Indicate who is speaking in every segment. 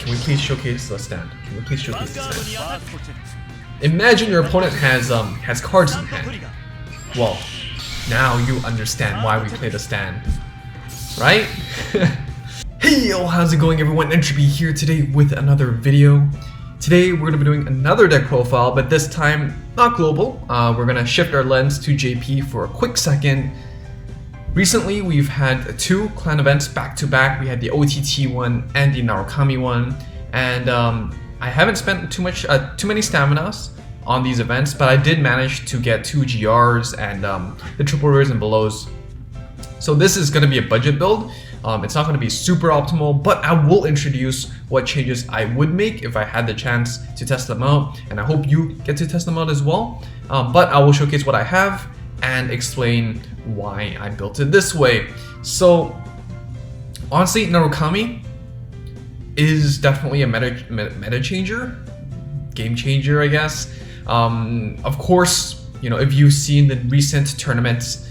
Speaker 1: can we please showcase the stand? Can we please showcase the stand? Imagine your opponent has cards in hand. Well, now you understand why we play the stand, right? Hey yo, how's it going everyone? Entropy here today with another video. Today we're going to be doing another deck profile, but this time not global. We're going to shift our lens to JP for a quick second. Recently we've had two clan events back to back. We had the OTT one and the Narukami one, and I haven't spent too many staminas on these events, but I did manage to get 2 GRs and the triple rares and belows. So this is going to be a budget build. It's not going to be super optimal, but I will introduce what changes I would make if I had the chance to test them out, and I hope you get to test them out as well. But I will showcase what I have and explain why I built it this way. So honestly, Narukami is definitely a meta changer, game changer, I guess. Of course, you know, if you've seen the recent tournaments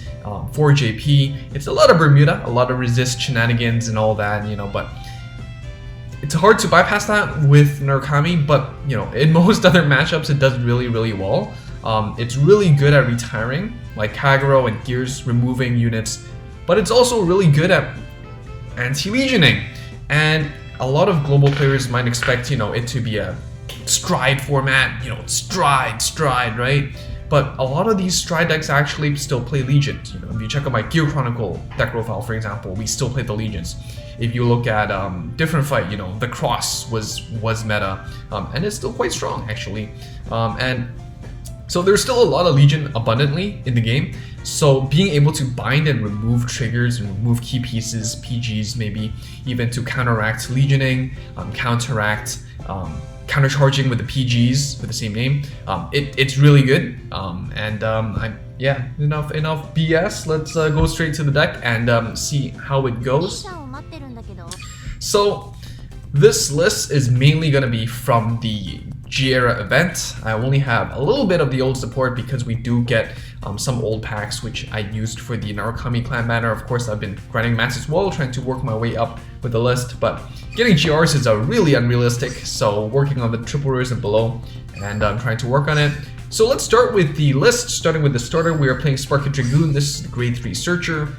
Speaker 1: for JP, it's a lot of Bermuda, a lot of resist shenanigans and all that, you know, but it's hard to bypass that with Narukami. But you know, in most other matchups it does really well. It's really good at retiring, like Kagero and Gears, removing units, but it's also really good at anti-legioning. And a lot of global players might expect, you know, it to be a stride format, you know, stride, right? But a lot of these stride decks actually still play legions. You know, if you check out my Gear Chronicle deck profile, for example, we still play the legions. If you look at different fight, you know, the cross was meta, and it's still quite strong actually. And so there's still a lot of legion abundantly in the game. So being able to bind and remove triggers and remove key pieces, PGs maybe, even to counteract legioning, counteract countercharging with the PGs with the same name, it's really good. Yeah, enough BS. Let's go straight to the deck and see how it goes. So this list is mainly going to be from the G-era event. I only have a little bit of the old support because we do get some old packs which I used for the Narukami clan banner. Of course, I've been grinding mats as well, trying to work my way up with the list, but getting GRs is really unrealistic, so working on the triple rares and below, and I'm trying to work on it. So let's start with the list. Starting with the starter, we are playing Sparky Dragoon. This is the grade 3 Searcher.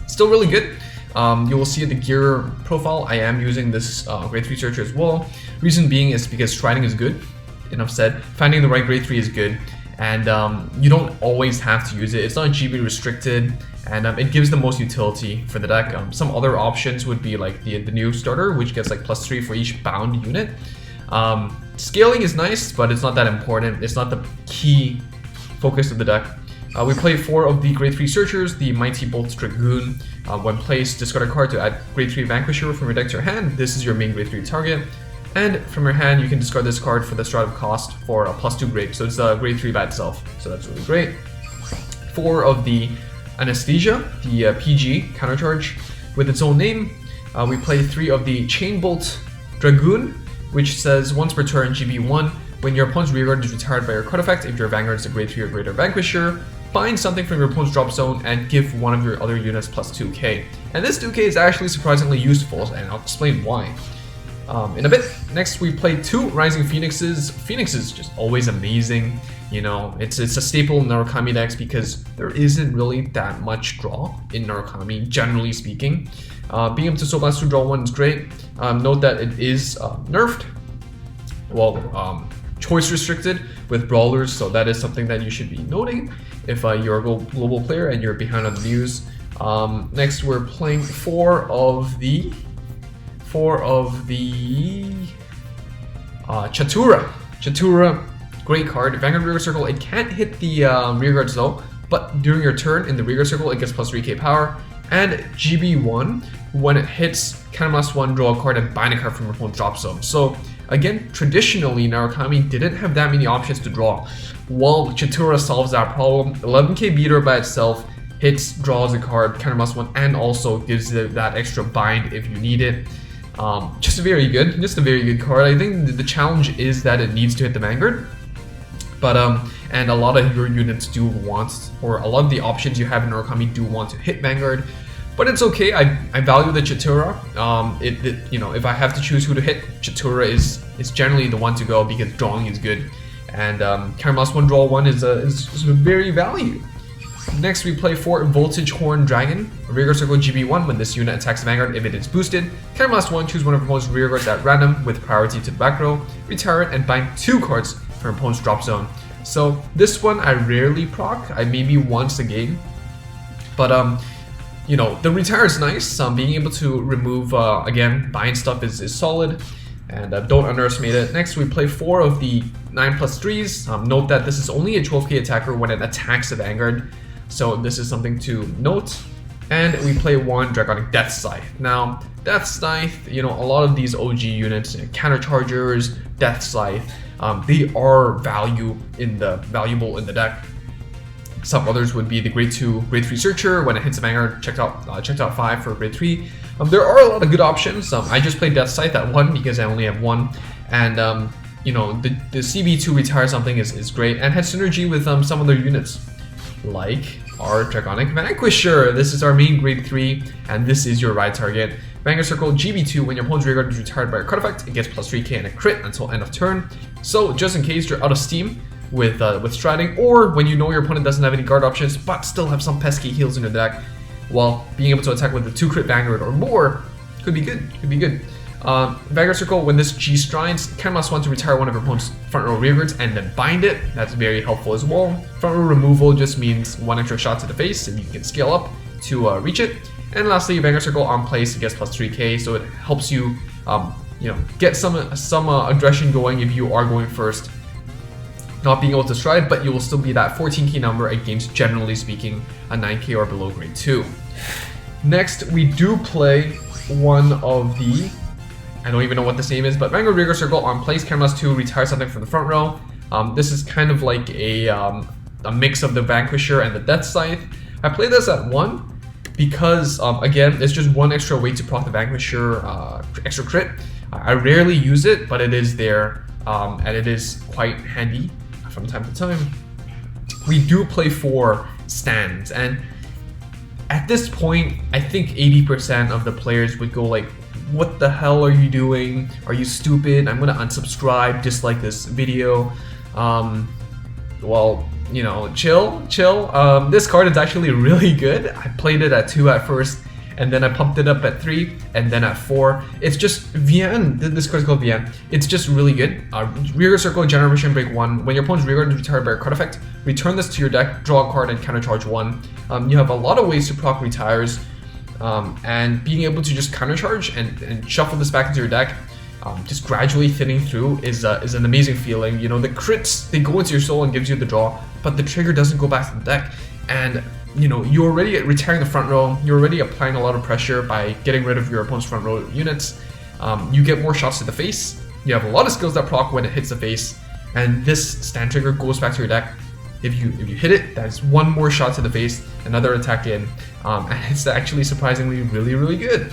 Speaker 1: Still really good. You will see in the gear profile, I am using this grade 3 Searcher as well. Reason being is because striding is good, enough said. Finding the right grade 3 is good, and you don't always have to use it. It's not GB restricted, and it gives the most utility for the deck. Some other options would be like the new starter, which gets like +3 for each bound unit. Scaling is nice, but it's not that important. It's not the key focus of the deck. We play 4 of the grade 3 Searchers, the Mighty Bolt Dragoon. When placed, discard a card to add grade 3 Vanquisher from your deck to your hand. This is your main grade 3 target. And from your hand, you can discard this card for the start of cost for a +2 grade. So it's a grade 3 by itself. So that's really great. 4 of the Anesthesia, the PG countercharge with its own name. We play 3 of the Chain Bolt Dragoon, which says once per turn, GB1, when your opponent's rearguard is retired by your card effect, if your Vanguard is a grade 3 or greater Vanquisher, find something from your opponent's drop zone and give one of your other units +2k. And this 2k is actually surprisingly useful, and I'll explain why in a bit. Next, we play 2 Rising Phoenixes. Phoenix is just always amazing. You know, it's a staple in Narukami decks because there isn't really that much draw in Narukami, generally speaking. Being able to Soul Blast to draw 1 is great. Note that it is nerfed. Well, choice restricted with brawlers, so that is something that you should be noting if you're a global player and you're behind on the news. Next, we're playing 4 of the Chatura, great card. Vanguard Rearguard Circle. It can't hit the rearguards though, but during your turn in the rearguard circle, it gets +3k power. And GB1, when it hits, +1, draw a card and bind a card from your opponent's drop zone. So again, traditionally, Narukami didn't have that many options to draw. While Chatura solves that problem, 11k beater by itself hits, draws a card, +1, and also gives it that extra bind if you need it. Just a very good card. I think the challenge is that it needs to hit the Vanguard. But and a lot of your units do want, or a lot of the options you have in Narukami do want to hit Vanguard. But it's okay. I value the Chitara. You know, if I have to choose who to hit, Chitara is generally the one to go because drawing is good, and Caramel's 1 draw 1 is very value. Next we play 4 Voltage Horn Dragon, Rearguard Circle GB1 when this unit attacks Vanguard if it is boosted. Caramel's 1, choose one of your opponent's rearguards at random with priority to the back row, retire it, and bind 2 cards from your opponent's drop zone. So this one I rarely proc, I maybe once a game, but you know, the retire is nice. Being able to remove, again, bind stuff is solid, and don't underestimate it. Next, we play 4 of the 9+3s. Note that this is only a 12k attacker when it attacks a Vanguard, so this is something to note. And we play 1 Dragonic Death Scythe. Now, Death Scythe, you know, a lot of these OG units, Counter Chargers, Death Scythe, they are valuable in the deck. Some others would be the grade 2, grade 3 Searcher. When it hits a Vanguard, checked out 5 for grade 3. There are a lot of good options. I just played Death Scythe at 1 because I only have 1. And you know, the CB2 retire something is great and has synergy with some other units, like our Dragonic Vanquisher. This is our main grade 3, and this is your ride target. Vanguard Circle GB2, when your opponent's rearguard is retired by a card effect, it gets +3k and a crit until end of turn. So just in case you're out of steam with striding, or when you know your opponent doesn't have any guard options but still have some pesky heals in your deck, well, being able to attack with the 2 crit Vanguard or more could be good. Vanguard Circle, when this G strides, Caramel's 1 to retire one of your opponent's front row rearguards and then bind it. That's very helpful as well. Front row removal just means 1 extra shot to the face, and you can scale up to reach it. And lastly, Vanguard Circle on place, it gets +3k, so it helps you, you know, get some aggression going if you are going first. Not being able to stride, but you will still be that 14k number against, generally speaking, a 9k or below grade 2. Next, we do play one of the, I don't even know what this name is, but Vanguard Rearguard Circle on place, Caramel's 2, retire something from the front row. This is kind of like a mix of the Vanquisher and the Death Scythe. I play this at 1 because, again, it's just 1 extra way to proc the Vanquisher extra crit. I rarely use it, but it is there, and it is quite handy from time to time. We do play 4 stands, and at this point, I think 80% of the players would go like, what the hell are you doing? Are you stupid? I'm gonna unsubscribe, dislike this video. Well, you know, chill. This card is actually really good. I played it at 2 at first, and then I pumped it up at 3, and then at 4. It's just Vian. This card is called Vian. It's just really good. Rearguard Circle, Generation Break 1. When your opponent's rearguard is retired by a card effect, return this to your deck, draw a card, and countercharge 1. You have a lot of ways to proc retires, and being able to just countercharge and shuffle this back into your deck, just gradually thinning through is an amazing feeling. You know, the crits, they go into your soul and gives you the draw, but the trigger doesn't go back to the deck. And you know, you're already retiring the front row, you're already applying a lot of pressure by getting rid of your opponent's front row units. You get more shots to the face, you have a lot of skills that proc when it hits the face, and this stand trigger goes back to your deck. If you hit it, that's 1 more shot to the face, another attack in, and it's actually surprisingly really good.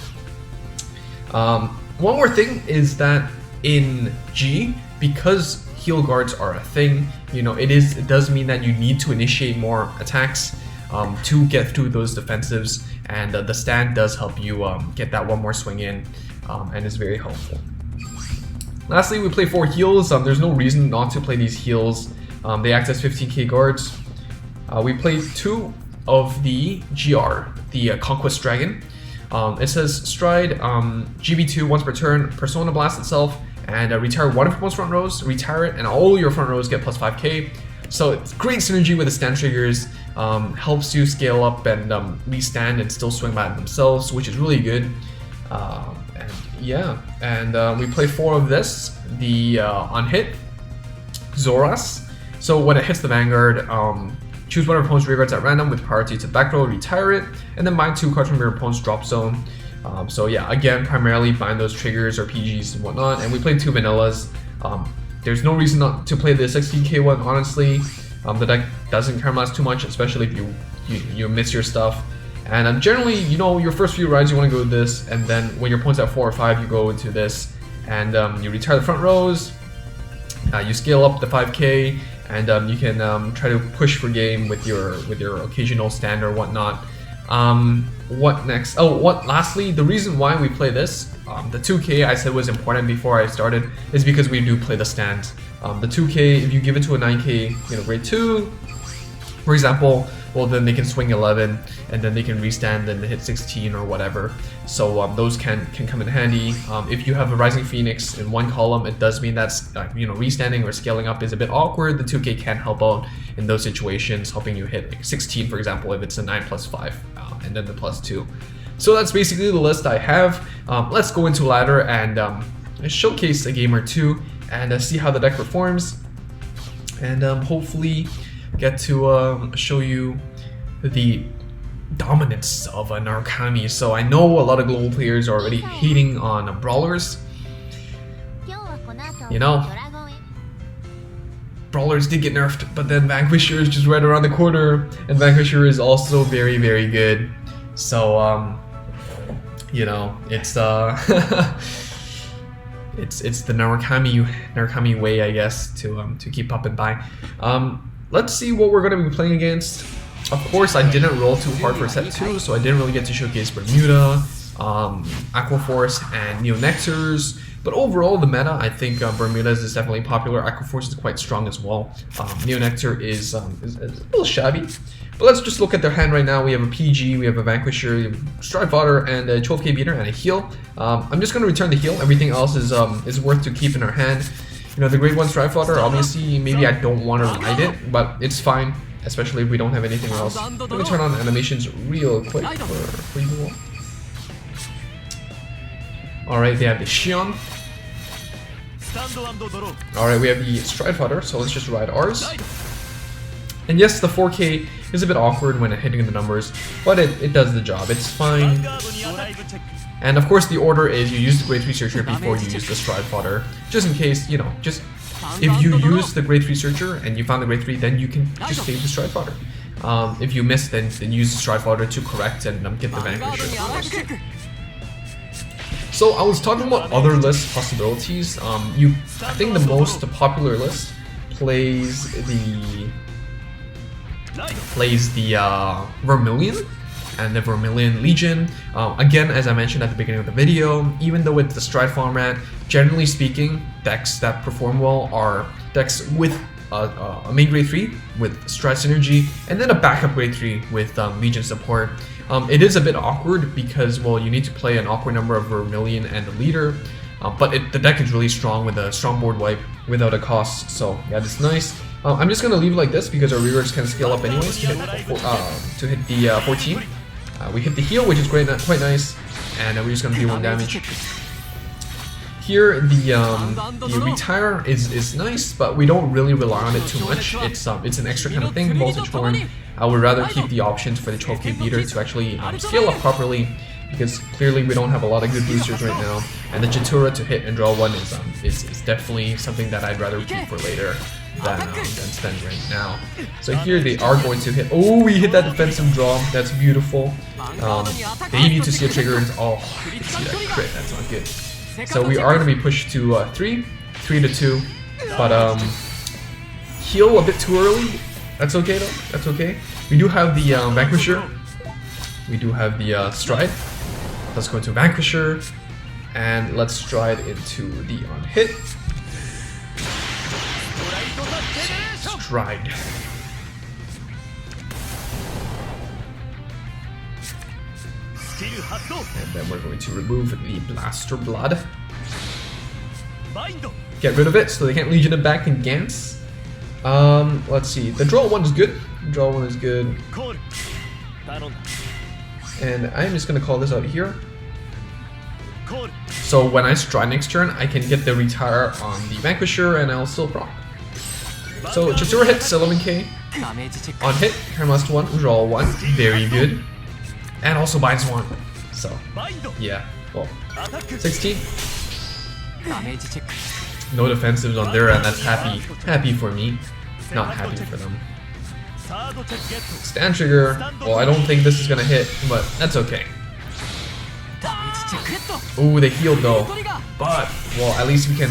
Speaker 1: One more thing is that in G, because heal guards are a thing, you know, it does mean that you need to initiate more attacks to get through those defensives, and the stand does help you get that 1 more swing in, and is very helpful. Lastly, we play 4 heals. There's no reason not to play these heals. They act as 15k guards. We play 2 of the GR, the Conquest Dragon. It says stride, GB2 once per turn, Persona Blast itself, and retire 1 of your opponent's front rows, retire it, and all your front rows get +5k. So it's great synergy with the stand triggers, helps you scale up and restand and still swing back themselves, which is really good. And yeah, and we play 4 of this, the on hit, Zoras. So when it hits the Vanguard, choose one of your opponent's rearguards at random with priority to back row, retire it, and then bind 2 cards from your opponent's drop zone. So yeah, again, primarily bind those triggers or PGs and whatnot, and we played 2 vanillas. There's no reason not to play the 16k one, honestly. The deck doesn't caramelize too much, especially if you miss your stuff. And generally, you know, your first few rides you want to go with this, and then when your opponent's at 4 or 5, you go into this, and you retire the front rows, you scale up the 5k, and you can try to push for game with your occasional stand or whatnot. what next? Oh, lastly, the reason why we play this, the 2K I said was important before I started, is because we do play the stand. The 2K, if you give it to a 9K, you know, grade 2, for example, well then they can swing 11 and then they can restand and hit 16 or whatever. So those can come in handy. If you have a Rising Phoenix in one column, it does mean that's you know, restanding or scaling up is a bit awkward. The 2K can help out in those situations, helping you hit like 16, for example, if it's a 9+5 and then the +2. So that's basically the list I have. Let's go into ladder and showcase a game or two and see how the deck performs, and hopefully get to show you the dominance of a Narukami. So I know a lot of global players are already hating on brawlers. You know, brawlers did get nerfed, but then Vanquisher is just right around the corner, and Vanquisher is also very, very good. So you know, it's it's the Narukami way, I guess, to keep up and buy. Let's see what we're going to be playing against. Of course, I didn't roll too hard for set 2, so I didn't really get to showcase Bermuda, Aquaforce, and Neonexers. But overall, the meta, I think Bermuda is definitely popular. Aquaforce is quite strong as well. Neonexer is a little shabby. But let's just look at their hand right now. We have a PG, we have a Vanquisher, Stride Fodder, and a 12k beater, and a heal. I'm just going to return the heal. Everything else is worth to keep in our hand. You know, the grade 1 Stride Fodder, obviously, maybe I don't want to ride it, but it's fine, especially if we don't have anything else. Let me turn on animations real quick for you all. Alright, they have the Shion. Alright, we have the Stride Fodder, so let's just ride ours. And yes, the 4K is a bit awkward when hitting the numbers, but it does the job, it's fine. And of course the order is you use the grade 3 searcher before you use the Stride Fodder, just in case, you know, just if you use the grade 3 searcher and you found the grade 3, then you can just save the Stride Fodder. If you miss, then use the Stride Fodder to correct and get the Vanquisher. So I was talking about other list possibilities. I think the most popular list plays the Vermilion and the Vermilion Legion. Again, as I mentioned at the beginning of the video, even though it's the Stride format, generally speaking, decks that perform well are decks with a main grade 3 with Stride synergy, and then a backup grade 3 with Legion support. It is a bit awkward because, well, you need to play an awkward number of Vermilion and the leader, but the deck is really strong with a strong board wipe without a cost, so yeah, that's nice. I'm just going to leave it like this because our rearers can scale up anyways to hit the 14. We hit the heal, which is quite nice, and we're just going to do 1 damage. Here, the retire is nice, but we don't really rely on it too much. It's an extra kind of thing. Voltage Horn, I would rather keep the options for the 12k beater to actually scale up properly, because clearly we don't have a lot of good boosters right now, and the Jatura to hit and draw 1 is definitely something that I'd rather keep for later than spend right now. So here they are going to hit. Oh, we hit that defensive draw. That's beautiful. They need to see a trigger. Oh, you see that crit. That's not good. So we are going to be pushed to 3 to 2, but heal a bit too early. That's okay though. That's okay. We do have the Vanquisher. We do have the Stride. Let's go into Vanquisher, and let's Stride into the on hit. Stride. And then we're going to remove the Blaster Blood. Get rid of it so they can't Legion it back in Gans. Let's see. The draw 1 is good. Draw 1 is good. And I'm just going to call this out here. So when I Stride next turn, I can get the retire on the Vanquisher and I'll still proc. So Jatura hits 11k. On hit, must 1, draw 1. Very good. And also binds 1. So, yeah. Well, 16. No defensives on their end. That's happy for me. Not happy for them. Stand trigger. Well, I don't think this is gonna hit, but that's okay. Ooh, they healed though. But, well, at least we can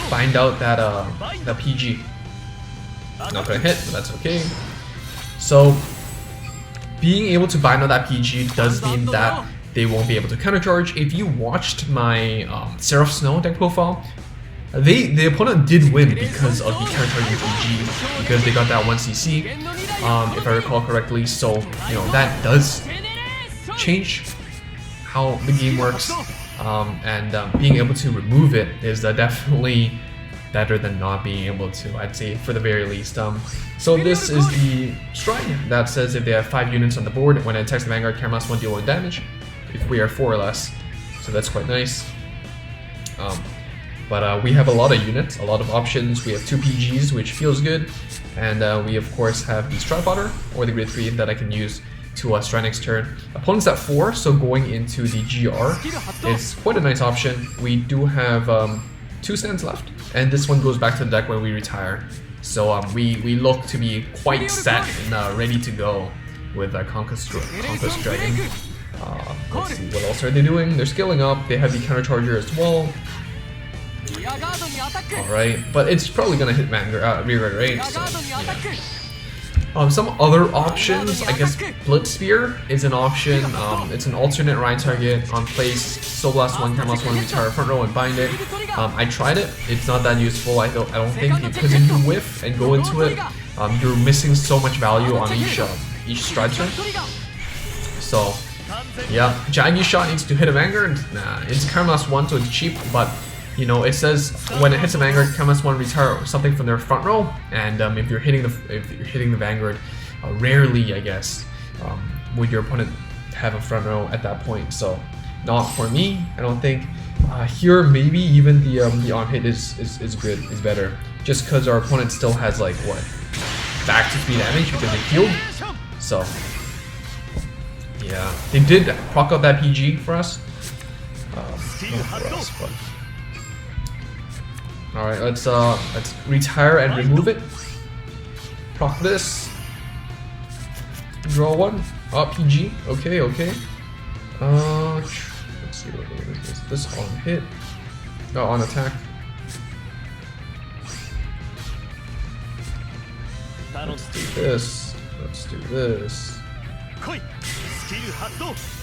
Speaker 1: find out that PG. Not gonna hit, but that's okay. So, being able to bind on that PG does mean that they won't be able to countercharge. If you watched my Seraph Snow deck profile, the opponent did win because of the countercharging PG, because they got that 1cc, if I recall correctly. So, you know, that does change how the game works, and being able to remove it is definitely better than not being able to, I'd say, for the very least. So this is the strike that says if they have 5 units on the board, when it attacks the Vanguard, camera +1 deal 1 damage. If we are 4 or less, so that's quite nice. But we have a lot of units, a lot of options. We have 2 PGs, which feels good, and we of course have the Strike Fodder or the Grid 3 that I can use to strike next turn. Opponent's at 4, so going into the GR is quite a nice option. We do have 2 stands left, and this one goes back to the deck when we retire. So we look to be quite set and ready to go with Conquest Dragon. Let's see, what else are they doing? They're scaling up. They have the countercharger as well. Alright, but it's probably gonna hit Vanguard, Rearguard, right? So, yeah. Some other options, I guess Blitz Spear is an option. It's an alternate Ryan target on place, Soul Blast 1, Camera +1, retire front row and bind it. I tried it, it's not that useful, I don't think, because if you whiff and go into it, you're missing so much value on each stride turn. So, yeah, Jaggy Shot needs to hit a Vanguard. Nah, it's Camera +1, so it's cheap, but you know, it says when it hits a Vanguard, Camera +1 retire something from their front row, and if you're hitting the Vanguard, rarely, I guess, would your opponent have a front row at that point. So, not for me, I don't think. Here, maybe even the on hit is good, is better, just because our opponent still has like what, back to 3 damage because they healed. So, yeah, they did proc out that PG for us. Not for us, but. Alright, let's retire and remove it. Proc this. Draw 1. PG. Okay. Let's see what is this on hit. No, on attack. Let's do this. Let's do this.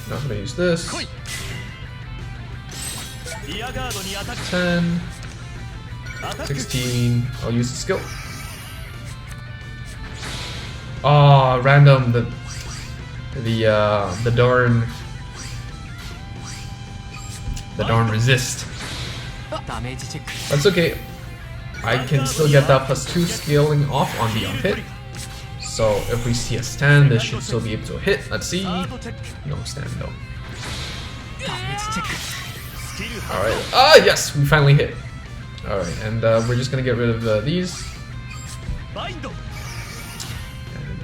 Speaker 1: Not gonna use this. 10. 16. I'll use the skill. Oh, random. The darn resist. That's okay. I can still get that +2 scaling off on the hit. So if we see a stand, this should still be able to hit. Let's see. No stand though. Alright. Yes, we finally hit. Alright, and we're just gonna get rid of these. And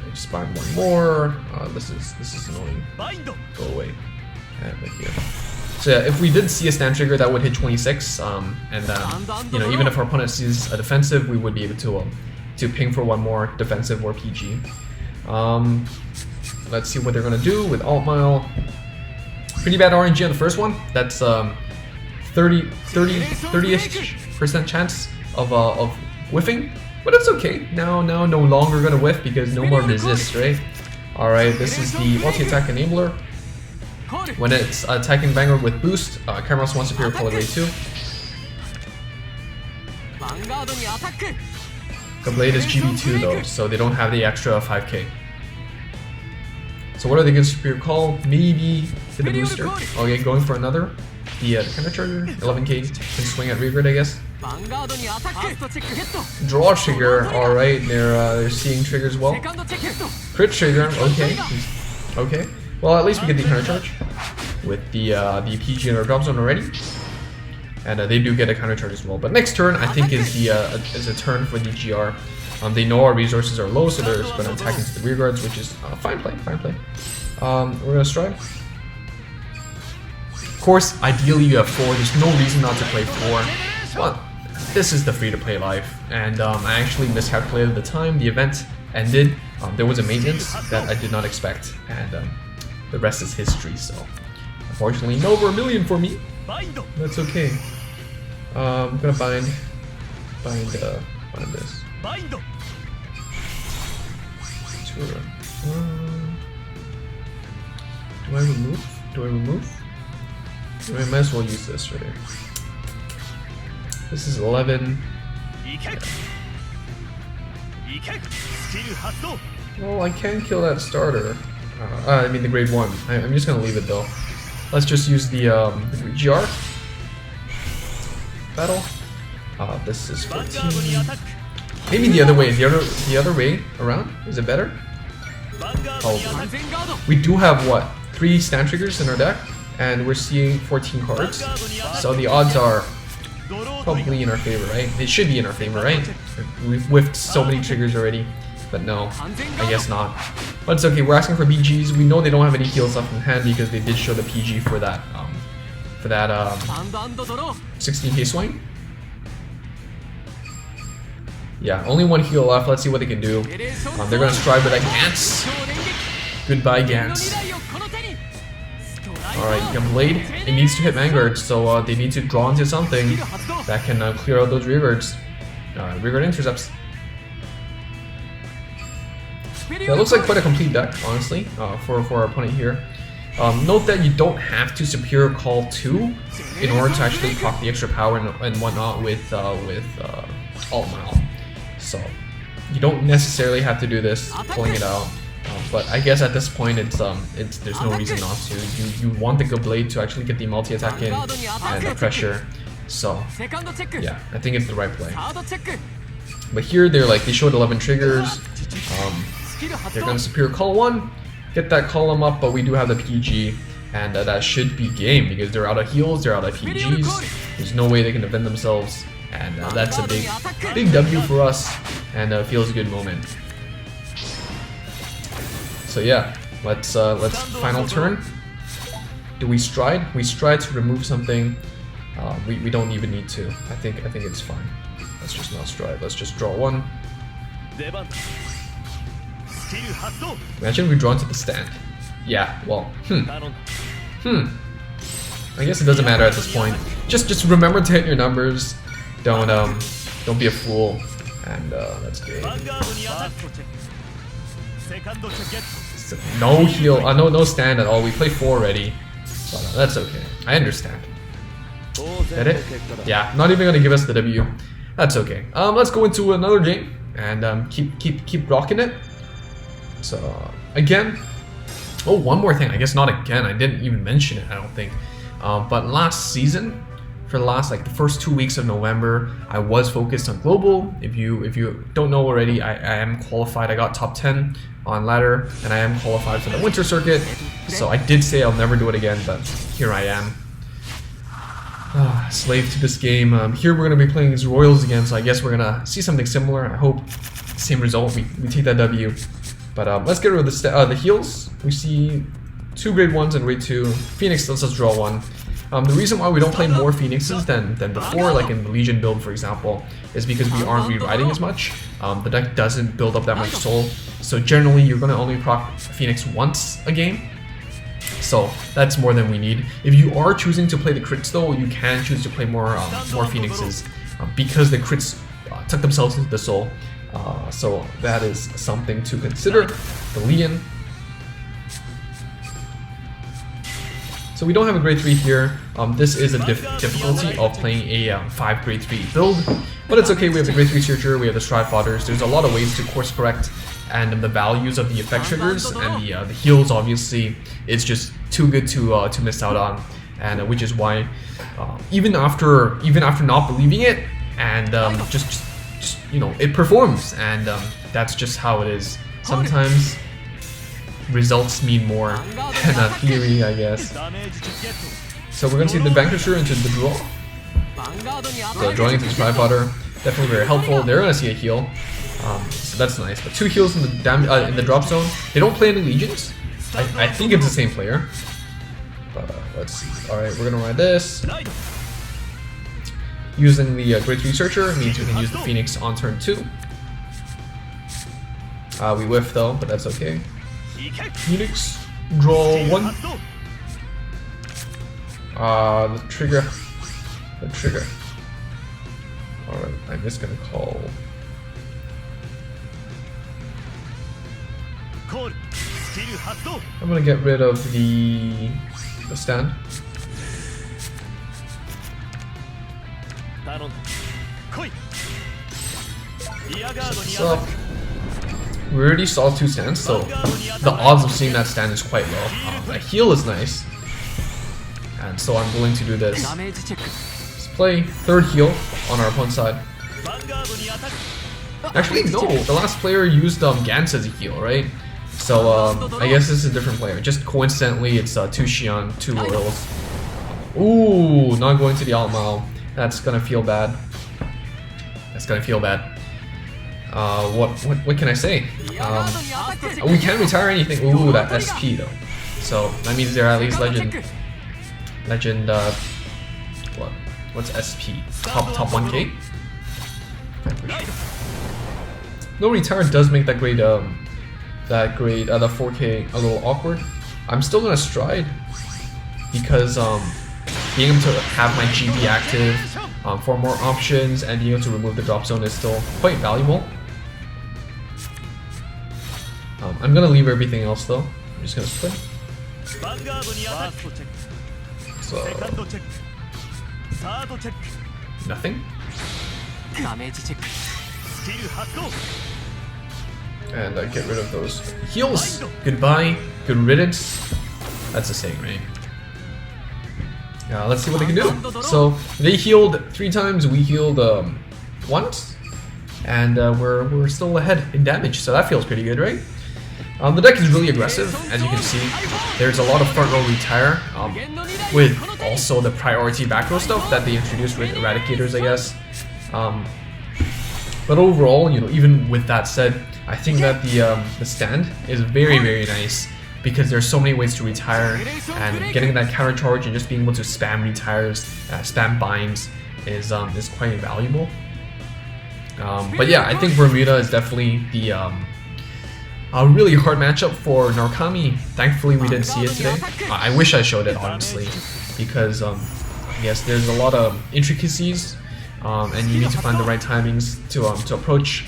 Speaker 1: I just bind 1 more. This is annoying. Go away. And here. So yeah, if we did see a stand trigger, that would hit 26. And you know, even if our opponent sees a defensive, we would be able to ping for 1 more defensive or PG. Let's see what they're gonna do with Alt Mile. Pretty bad RNG on the first one. That's 30-ish% chance of whiffing, but it's okay. Now no longer gonna whiff because no more resist, right? Alright, this is the multi-attack enabler. When it's attacking Vanguard with boost, Camera +1 superior color grade 2. The blade is GB2 though, so they don't have the extra 5k. So what are they going to superior call? Maybe to the booster. Okay, going for another. The countercharger, 11k, can swing at rearguard, I guess. Draw trigger, alright, they're seeing triggers well. Crit trigger, okay. Well, at least we get the countercharge with the PG in our drop zone already. And they do get a countercharge as well. But next turn, I think, is a turn for the GR. They know our resources are low, so they're going to attack into the rearguards, which is fine play. We're going to strike. Of course, ideally you have 4. There's no reason not to play 4. But this is the free-to-play life, and I actually miscalculated the time. The event ended. There was a maintenance that I did not expect, and the rest is history. So, unfortunately, no over 1 million for me. That's okay. I'm gonna bind this. Do I remove? Do I remove? I might as well use this right here. This is 11. Yeah. Well, I can kill that starter. I mean the grade 1. I'm just gonna leave it though. Let's just use the GR battle. This is 14. Maybe the other way. The other way around. Is it better? Probably. We do have what? 3 stand triggers in our deck, and we're seeing 14 cards. So the odds are probably in our favor, right? It should be in our favor, right? We've whiffed so many triggers already, but no, I guess not. But it's okay. We're asking for PGs. We know they don't have any heals left in hand because they did show the PG for that 16k swing. Yeah, only 1 heal left. Let's see what they can do. They're gonna strive with that Gantz. Goodbye, Gantz. Alright, you can Blade. It needs to hit Vanguard, so they need to draw into something that can clear out those rearguards. Rearguard intercepts. That looks like quite a complete deck, honestly, for our opponent here. Note that you don't have to Superior Call 2 in order to actually proc the extra power and whatnot with Alt Mal. So you don't necessarily have to do this, pulling it out. But I guess at this point there's no reason not to. You want the good blade to actually get the multi-attack in and the pressure. So yeah, I think it's the right play. But here they showed 11 triggers. They're gonna Superior Call 1, get that column up, but we do have the PG, and that should be game because they're out of heals, they're out of PGs. There's no way they can defend themselves, and that's a big W for us, and feels a good moment. So yeah, let's final turn. Do we stride? We stride to remove something. We don't even need to. I think it's fine. Let's just not stride. Let's just draw 1. Imagine we draw into the stand. Yeah. Well. I guess it doesn't matter at this point. Just remember to hit your numbers. Don't be a fool. And that's good. No heal, no stand at all. We play 4 already, but that's okay. I understand. Get it? Yeah, not even gonna give us the W. That's okay. Let's go into another game and keep rocking it. So again, oh, one more thing. I guess not again. I didn't even mention it. I don't think. But last season, for the last the first 2 weeks of November, I was focused on global. If you don't know already, I am qualified. I got top 10 on ladder, and I am qualified for the winter circuit. So I did say I'll never do it again, but here I am. Slave to this game. Here we're gonna be playing as Royals again, so I guess we're gonna see something similar. I hope same result. We take that W. But let's get rid of the heals. We see 2 grade 1s and grade 2. Phoenix lets us draw 1. The reason why we don't play more Phoenixes than before, like in the Legion build for example, is because we aren't rewriting as much. The deck doesn't build up that much soul, so generally you're going to only proc Phoenix once a game. So that's more than we need. If you are choosing to play the crits though, you can choose to play more Phoenixes because the crits tuck themselves into the soul. So that is something to consider. The Leon. So we don't have a grade 3 here. This is a difficulty of playing a 5 grade 3 build, but it's okay. We have the grade 3 Searcher, we have the Stride Fodders. There's a lot of ways to course correct, and the values of the effect triggers and the heals obviously it's just too good to miss out on, and which is why even after not believing it and just it performs, and that's just how it is. Sometimes results mean more than a theory, I guess. So we're gonna see the Vanquisher into the draw. So drawing into the Stride Fodder, definitely very helpful. They're gonna see a heal, so that's nice. But 2 heals in the drop zone. They don't play any Legions. I think it's the same player. But let's see. All right, we're gonna ride this. Using the grade 3 Searcher means we can use the Phoenix on turn 2. We whiff though, but that's okay. Phoenix, draw 1. The trigger. Alright, I'm just gonna call. I'm gonna get rid of the stand. So we already saw 2 stands, so the odds of seeing that stand is quite low. That heal is nice, and so I'm willing to do this. Let's play 3rd heal on our opponent's side. Actually, no, the last player used Gantz as a heal, right? So I guess this is a different player. Just coincidentally, it's 2 Xion, 2 Royals. Ooh, not going to the Alt Mao. That's gonna feel bad. That's gonna feel bad. What can I say? We can't retire anything. Ooh, that SP though. So that means they're at least legend. What's SP? Top 1K. No retire does make that grade the 4K a little awkward. I'm still gonna stride because being able to have my GB active for more options and being able to remove the drop zone is still quite valuable. I'm gonna leave everything else though. I'm just gonna split. So nothing. And I get rid of those heals. Goodbye. Good riddance. That's the saying, right? Let's see what they can do. So they healed 3 times. We healed once, and we're still ahead in damage. So that feels pretty good, right? The deck is really aggressive, as you can see. There's a lot of front row retire, with also the priority back row stuff that they introduced with Eradicators, I guess. But overall, you know, even with that said, I think that the stand is very, very nice because there's so many ways to retire, and getting that counter charge and just being able to spam retires, spam binds is quite valuable. But yeah, I think Bermuda is definitely the a really hard matchup for Narukami. Thankfully, we didn't see it today. I wish I showed it, honestly, because yes, there's a lot of intricacies, and you need to find the right timings to approach.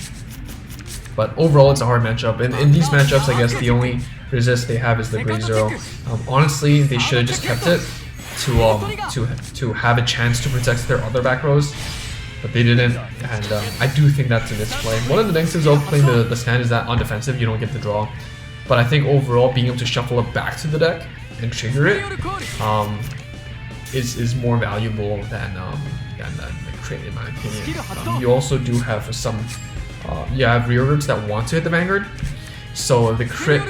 Speaker 1: But overall, it's a hard matchup. And in these matchups, I guess the only resist they have is the grade 0. Honestly, they should have just kept it to have a chance to protect their other back rows, but they didn't. And I do think that's a misplay. One of the negatives of playing the stand is that on defensive you don't get the draw. But I think overall, being able to shuffle it back to the deck and trigger it is more valuable than the crit, in my opinion. You also do have some. You have rearwards that want to hit the Vanguard, so the crit,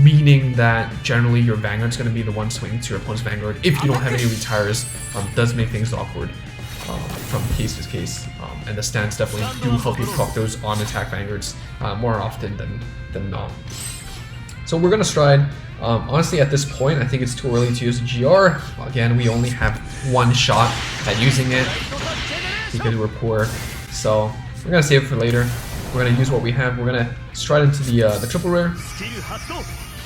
Speaker 1: meaning that generally your Vanguard's going to be the one swinging to your opponent's Vanguard if you don't have any retires, does make things awkward from case to case, and the stands definitely do help you proc those on attack Vanguards more often than not. So we're going to stride. Honestly, at this point, I think it's too early to use GR. Again, we only have 1 shot at using it because we're poor, so we're gonna save it for later. We're gonna use what we have. We're gonna stride into the triple rare.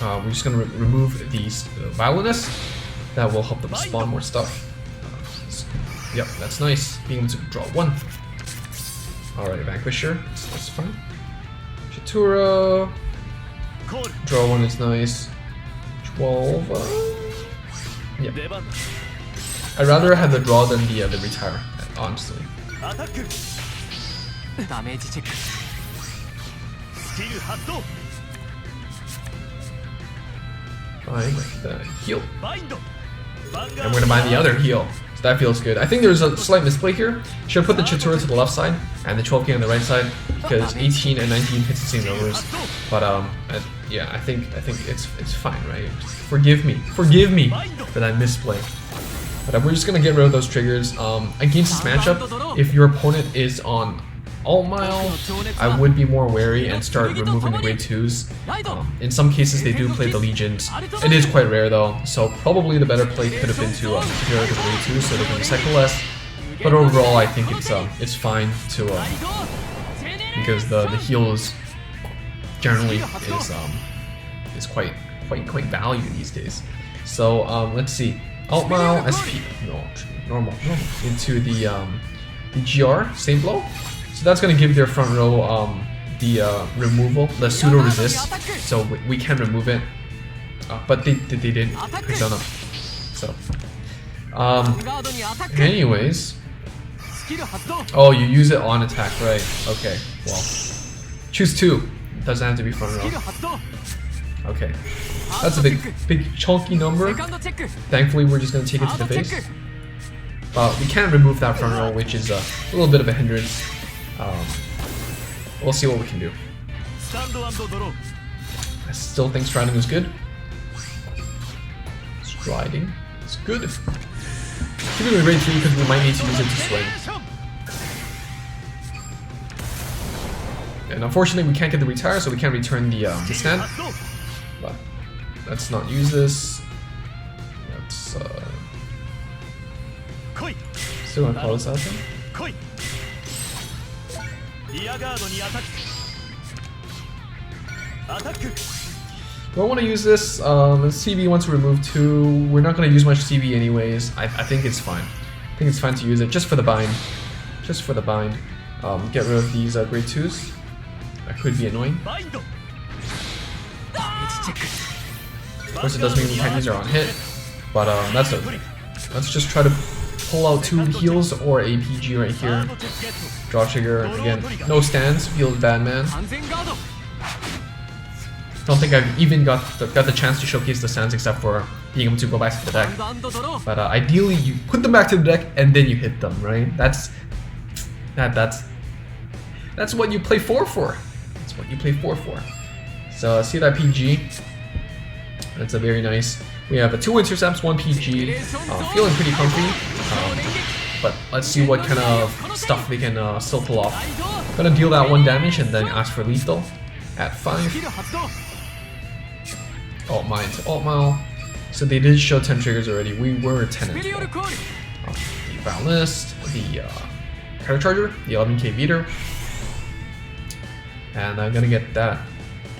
Speaker 1: We're just gonna remove these violinist. That will help them spawn more stuff. Yep, that's nice. Being able to draw 1. Alright, Vanquisher. That's fine. Ryutarou. Draw 1 is nice. 12. Yeah. I'd rather have the draw than the retire, honestly. Find the heal. And we're gonna buy the other heal. So that feels good. I think there's a slight misplay here. Should have put the Ryutarou to the left side and the 12K on the right side because 18 and 19 hits the same numbers. But yeah, I think it's fine, right? Forgive me for that misplay. But we're just gonna get rid of those triggers. Against this matchup, if your opponent is on Alt Mile, I would be more wary and start removing the grade 2s. In some cases, they do play the Legions. It is quite rare though, so probably the better play could have been to get rid of the grade 2s so they can cycle less. But overall, I think it's fine to because the heals generally is quite valued these days. So let's see. Alt Mile, SP, no, normal, into the GR, same blow. So that's going to give their front row the removal, the pseudo resist, so we can remove it. But they did Persona. So anyways, oh, you use it on attack, right? Okay, well, choose 2. Doesn't have to be front row. Okay, that's a big chunky number. Thankfully, we're just gonna take it to the face. We can remove that front row, which is a little bit of a hindrance. We'll see what we can do. I still think striding is good. Striding is good. Keep it in grade 3 because we might need to use it to swing. And unfortunately, we can't get the retire, so we can't return the stand. But let's not use this. Let's still gonna call this out then. Do I want to use this? CB wants to remove 2. We're not going to use much CB anyways. I think it's fine. I think it's fine to use it just for the bind. Just for the bind. Get rid of these grade 2s. That could be annoying. Of course, it does mean we can't use our on hit, but that's okay. Let's just try to pull out 2 heals or a PG right here. Draw trigger again. No stands. Feels bad, man. Don't think I've even got the chance to showcase the stands except for being able to go back to the deck. But ideally, you put them back to the deck and then you hit them, right? That's what you play 4 for. That's what you play 4 for. So see that PG? That's a very nice. We have a 2 intercepts, 1 PG. Feeling pretty comfy. But let's see what kind of stuff we can still pull off. Gonna deal that 1 damage and then ask for lethal at 5. Alt mine to alt mile. So they did show 10 triggers already. We were 10 as well. The Balanced, the Credit Charger, the 11k beater. And I'm gonna get that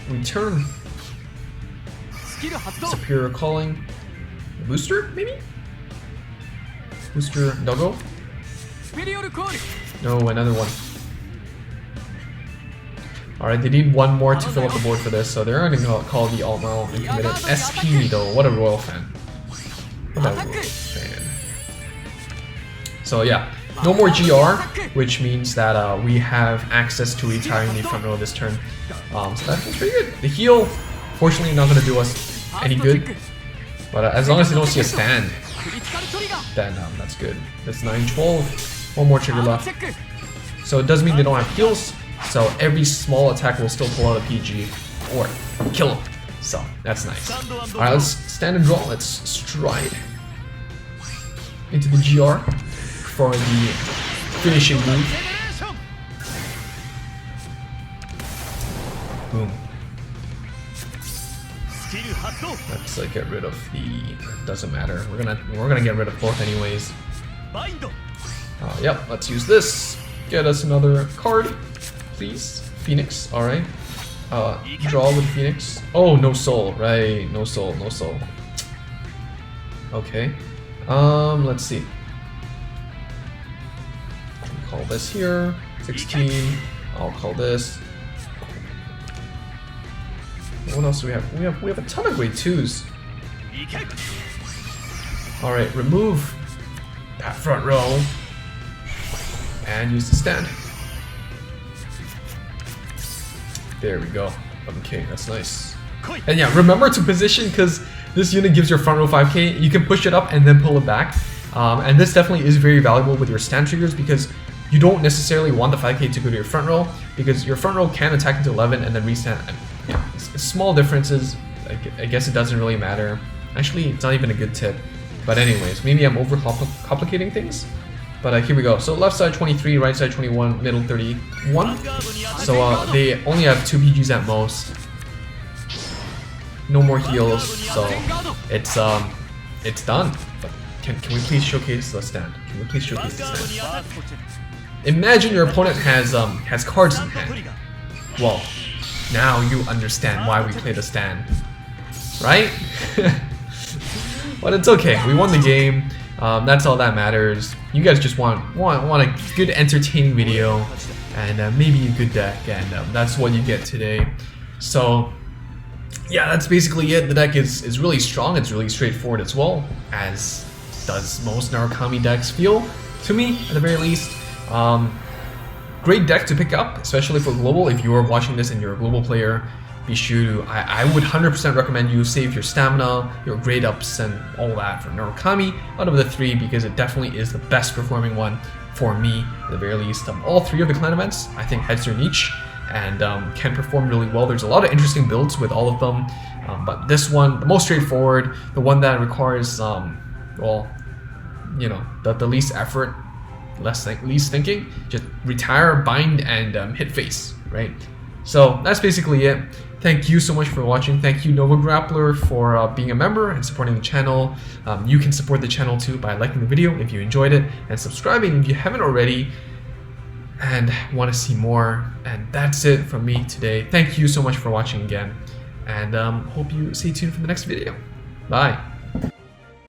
Speaker 1: return. Superior Calling. Booster, maybe? Booster Doggo? No, another one. Alright, they need 1 more to fill up the board for this, so they're going to call the alt mile and commit it. SP though, what a royal fan. What a royal fan. So yeah, no more GR, which means that we have access to retiring the front row this turn. So that's pretty good. The heal, fortunately, not going to do us any good, but as long as they don't see a stand, then that's good. That's 9-12. 1 more trigger left. So it does mean they don't have heals. So every small attack will still pull out a PG or kill him. So that's nice. Alright, let's stand and draw. Let's stride into the GR for the finishing move. Boom. Let's get rid of the. Doesn't matter. We're gonna get rid of both anyways. Yep. Let's use this. Get us another card. Please, Phoenix, alright. Draw with Phoenix. Oh, no soul, right? No soul, no soul. Okay. Let's see. I'll call this here. 16. I'll call this. What else do we have? We have a ton of grade 2s. Alright, remove that front row and use the stand. There we go. Okay, that's nice. And yeah, remember to position because this unit gives your front row 5k. You can push it up and then pull it back. And this definitely is very valuable with your stand triggers because you don't necessarily want the 5k to go to your front row because your front row can attack into 11 and then restand. And, yeah, it's small differences. I guess it doesn't really matter. Actually, it's not even a good tip. But anyways, maybe I'm over-complicating things. But here we go. So left side 23, right side 21, middle 31. So they only have 2 PGs at most. No more heals, so it's done. But can we please showcase the stand? Can we please showcase the stand? Imagine your opponent has cards in hand. Well, now you understand why we play the stand, right? But it's okay. We won the game. That's all that matters. You guys just want a good entertaining video, and maybe a good deck, and that's what you get today. So yeah, that's basically it. The deck is really strong, it's really straightforward as well, as does most Narukami decks feel, to me at the very least. Great deck to pick up, especially for global. If you are watching this and you're a global player, be sure to, I would 100% recommend you save your stamina, your grade ups, and all that for Narukami out of the 3, because it definitely is the best performing one for me at the very least. All 3 of the clan events, I think, heads their niche and can perform really well. There's a lot of interesting builds with all of them, but this one, the most straightforward, the one that requires, well, you know, the least effort, least thinking, just retire, bind, and hit face, right? So that's basically it. Thank you so much for watching. Thank you, Nova Grappler, for being a member and supporting the channel. You can support the channel too by liking the video if you enjoyed it, and subscribing if you haven't already and want to see more. And that's it from me today. Thank you so much for watching again, and hope you stay tuned for the next video. Bye.